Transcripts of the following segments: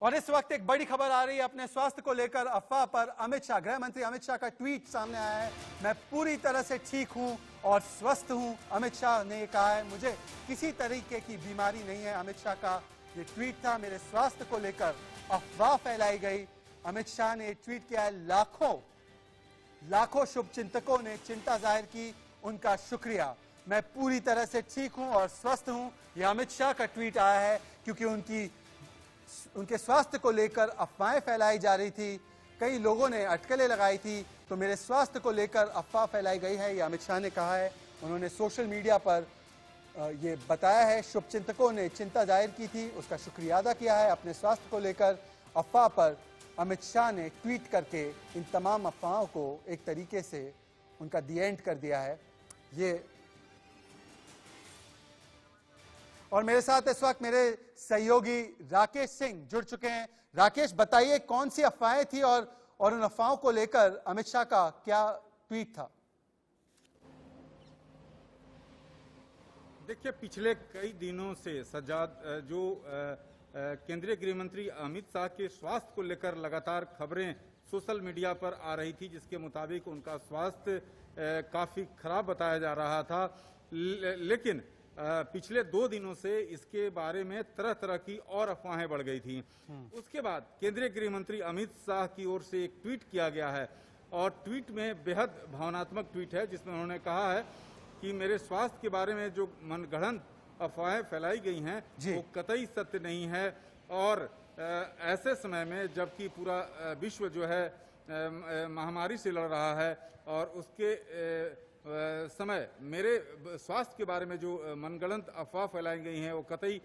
और इस वक्त एक बड़ी खबर आ रही है अपने स्वास्थ्य को लेकर अफवाह पर। अमित शाह, गृह मंत्री अमित शाह का ट्वीट सामने आया है। मैं पूरी तरह से ठीक हूं और स्वस्थ हूं। अमित शाह ने कहा है मुझे किसी तरीके की बीमारी नहीं है। अमित शाह का ये ट्वीट था। मेरे स्वास्थ्य को लेकर अफवाह फैलाई गई। अमित शाह ने ट्वीट किया है। लाखों शुभचिंतकों ने चिंता जाहिर की, उनका शुक्रिया। मैं पूरी तरह से ठीक हूं और स्वस्थ हूं। यह अमित शाह का ट्वीट आया है क्योंकि उनके स्वास्थ्य को लेकर अफवाहें फैलाई जा रही थी। कई लोगों ने अटकलें लगाई थी, तो मेरे स्वास्थ्य को लेकर अफवाह फैलाई गई है, ये अमित शाह ने कहा है। उन्होंने सोशल मीडिया पर ये बताया है। शुभचिंतकों ने चिंता जाहिर की थी, उसका शुक्रिया अदा किया है। अपने स्वास्थ्य को लेकर अफवाह पर अमित शाह ने ट्वीट करके इन तमाम अफवाहों को एक तरीके से उनका दी एंड कर दिया है। ये और मेरे साथ इस वक्त मेरे सहयोगी राकेश सिंह जुड़ चुके हैं। राकेश, बताइए कौन सी अफवाहें थी और उन अफवाहों को लेकर अमित शाह का क्या ट्वीट था? देखिए, पिछले कई दिनों से सज्जाद जो केंद्रीय गृह मंत्री अमित शाह के स्वास्थ्य को लेकर लगातार खबरें सोशल मीडिया पर आ रही थी, जिसके मुताबिक उनका स्वास्थ्य काफी खराब बताया जा रहा था। लेकिन पिछले 2 दिनों से इसके बारे में तरह तरह की और अफवाहें बढ़ गई थी। उसके बाद केंद्रीय गृह मंत्री अमित शाह की ओर से एक ट्वीट किया गया है और ट्वीट में बेहद भावनात्मक ट्वीट है, जिसमें उन्होंने कहा है कि मेरे स्वास्थ्य के बारे में जो मनगढ़ंत अफवाहें फैलाई गई हैं वो कतई सत्य नहीं है। और ऐसे समय में जबकि पूरा विश्व जो है महामारी से लड़ रहा है और उसके समय मेरे स्वास्थ्य के बारे में जो मनगढ़ंत अफवाह फैलाई गई हैं वो कतई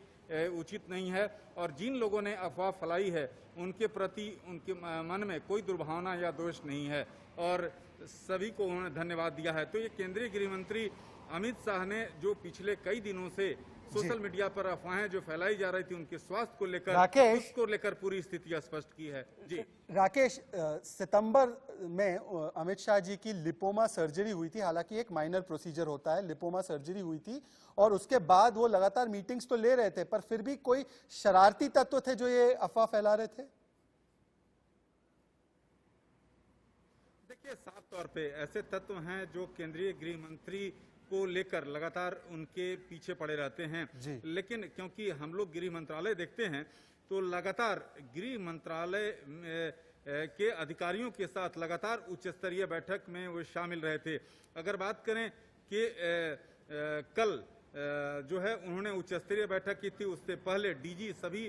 उचित नहीं है। और जिन लोगों ने अफवाह फैलाई है उनके प्रति उनके मन में कोई दुर्भावना या दोष नहीं है और सभी को उन्होंने धन्यवाद दिया है। तो ये केंद्रीय गृह मंत्री अमित शाह ने जो पिछले कई दिनों से सोशल मीडिया पर अफवाहें जो फैलाई जा रही थी उनके स्वास्थ्य को लेकर, उसको लेकर पूरी स्थिति स्पष्ट की है। जी राकेश, सितंबर में अमित शाह जी की लिपोमा सर्जरी हुई थी। हालांकि एक माइनर प्रोसीजर होता है, लिपोमा सर्जरी हुई थी और उसके बाद वो लगातार मीटिंग्स तो ले रहे थे, पर फिर भी कोई शरारती तत्व थे जो ये अफवाह फैला रहे थे। देखिए, साफ तौर पे ऐसे तत्व हैं जो केंद्रीय गृह मंत्री को लेकर लगातार उनके पीछे पड़े रहते हैं। लेकिन क्योंकि हम लोग गृह मंत्रालय देखते हैं तो लगातार गृह मंत्रालय के अधिकारियों के साथ लगातार उच्च स्तरीय बैठक में वो शामिल रहे थे। अगर बात करें कि कल जो है उन्होंने उच्च स्तरीय बैठक की थी, उससे पहले डीजी सभी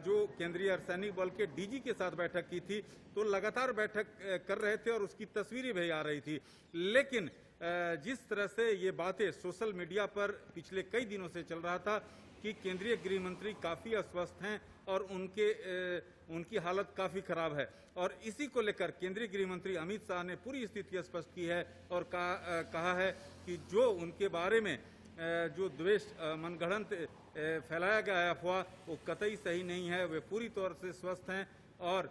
जो केंद्रीय अर्धसैनिक बल के डीजी के साथ बैठक की थी, तो लगातार बैठक कर रहे थे और उसकी तस्वीरें भी आ रही थी। लेकिन जिस तरह से ये बातें सोशल मीडिया पर पिछले कई दिनों से चल रहा था कि केंद्रीय गृह मंत्री काफ़ी अस्वस्थ हैं और उनकी हालत काफ़ी खराब है, और इसी को लेकर केंद्रीय गृह मंत्री अमित शाह ने पूरी स्थिति स्पष्ट की है और कहा है कि जो उनके बारे में जो द्वेष मनगढ़ंत फैलाया गया है अफवाह, वो कतई सही नहीं है। वे पूरी तौर से स्वस्थ हैं और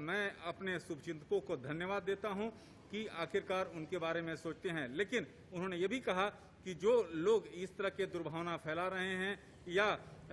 मैं अपने शुभचिंतकों को धन्यवाद देता हूं कि आखिरकार उनके बारे में सोचते हैं। लेकिन उन्होंने ये भी कहा कि जो लोग इस तरह के दुर्भावना फैला रहे हैं या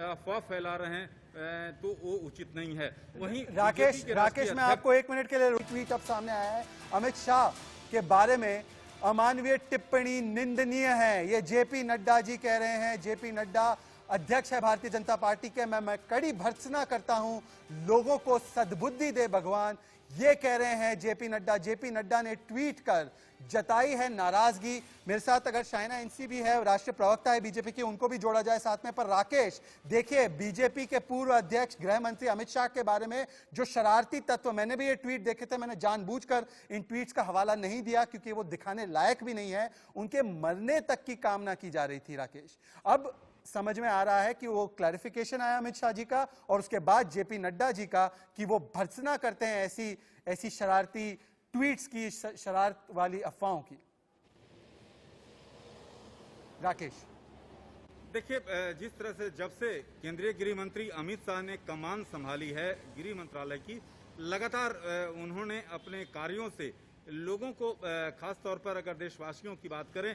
अफवाह फैला रहे हैं तो वो उचित नहीं है। वहीं राकेश, मैं आपको 1 मिनट के लिए ट्वीट अब सामने आया है। अमित शाह के बारे में अमानवीय टिप्पणी निंदनीय है, ये जेपी नड्डा जी कह रहे हैं। जेपी नड्डा अध्यक्ष है भारतीय जनता पार्टी के। मैं कड़ी भर्त्सना करता हूं, लोगों को सद्बुद्धि दे भगवान, ये कह रहे हैं जेपी नड्डा। जेपी नड्डा ने ट्वीट कर जताई है नाराजगी। मेरे साथ अगर शाइना इंसी भी है, राष्ट्रीय प्रवक्ता है बीजेपी की, उनको भी जोड़ा जाए साथ में। पर राकेश, देखिए बीजेपी के पूर्व अध्यक्ष गृह मंत्री अमित शाह के बारे में जो शरारती तत्व, मैंने भी ये ट्वीट देखे थे, मैंने जानबूझकर इन ट्वीट्स का हवाला नहीं दिया क्योंकि वो दिखाने लायक भी नहीं है। उनके मरने तक की कामना की जा रही थी। राकेश, अब समझ में आ रहा है कि वो क्लैरिफिकेशन आया अमित शाह जी का और उसके बाद जेपी नड्डा जी का कि वो भर्त्सना करते हैं ऐसी शरारती ट्वीट्स की, शरारत वाली अफवाहों की। राकेश, देखिए, जिस तरह से जब से केंद्रीय गृह मंत्री अमित शाह ने कमान संभाली है गृह मंत्रालय की, लगातार उन्होंने अपने कार्यों से लोगों को, खास तौर पर अगर देशवासियों की बात करें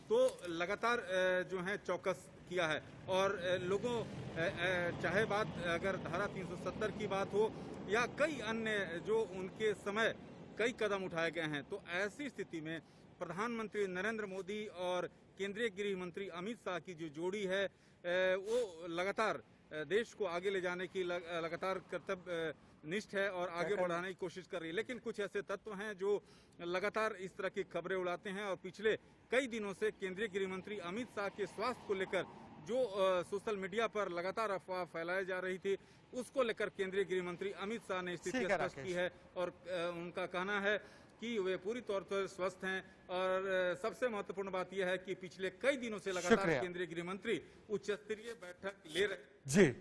तो लगातार जो है चौकस किया है। और लोगों चाहे बात अगर धारा 370 की बात हो या कई अन्य जो उनके समय कई कदम उठाए गए हैं, तो ऐसी स्थिति में प्रधानमंत्री नरेंद्र मोदी और केंद्रीय गृह मंत्री अमित शाह की जो जोड़ी है वो लगातार देश को आगे ले जाने की लगातार कर्तव्य निष्ठ है और आगे बढ़ाने की कोशिश कर रही है। लेकिन कुछ ऐसे तत्व हैं जो लगातार इस तरह की खबरें उड़ाते हैं और पिछले कई दिनों से केंद्रीय गृह मंत्री अमित शाह के स्वास्थ्य को लेकर जो सोशल मीडिया पर लगातार अफवाह फैलाई जा रही थी, उसको लेकर केंद्रीय गृह मंत्री अमित शाह ने स्थिति स्पष्ट की है और उनका कहना है कि वे पूरी तौर पर स्वस्थ हैं। और सबसे महत्वपूर्ण बात यह है कि पिछले कई दिनों से लगातार केंद्रीय गृह मंत्री उच्च स्तरीय बैठक ले रहे।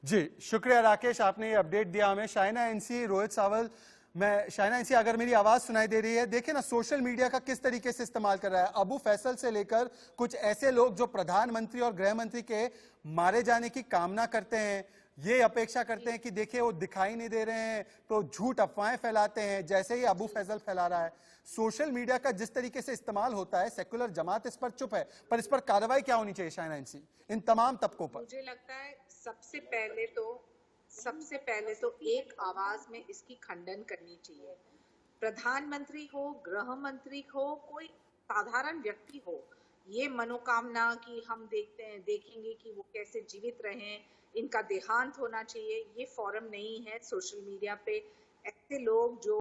जी शुक्रिया राकेश, आपने ये अपडेट दिया हमें। शाइना एनसी, रोहित सावल, मैं शाइना एनसी, अगर मेरी आवाज सुनाई दे रही है, देखिए ना सोशल मीडिया का किस तरीके से इस्तेमाल कर रहा है। अबू फैसल से लेकर कुछ ऐसे लोग जो प्रधानमंत्री और गृह मंत्री के मारे जाने की कामना करते हैं, ये अपेक्षा करते हैं कि देखिए वो दिखाई नहीं दे रहे हैं, तो झूठ अफवाहें फैलाते हैं, जैसे ही अबू फैसल फैला रहा है। सोशल मीडिया का जिस तरीके से इस्तेमाल होता है, सेक्युलर जमात इस पर चुप है, पर इस पर कार्रवाई क्या होनी चाहिए शाइना एनसी, इन तमाम तबकों पर? मुझे लगता है सबसे पहले तो एक आवाज में इसकी खंडन करनी चाहिए। प्रधानमंत्री हो, गृह मंत्री हो, कोई साधारण व्यक्ति हो, ये मनोकामना कि हम देखेंगे कि वो कैसे जीवित रहें, इनका देहांत होना चाहिए, ये फोरम नहीं है। सोशल मीडिया पे ऐसे लोग जो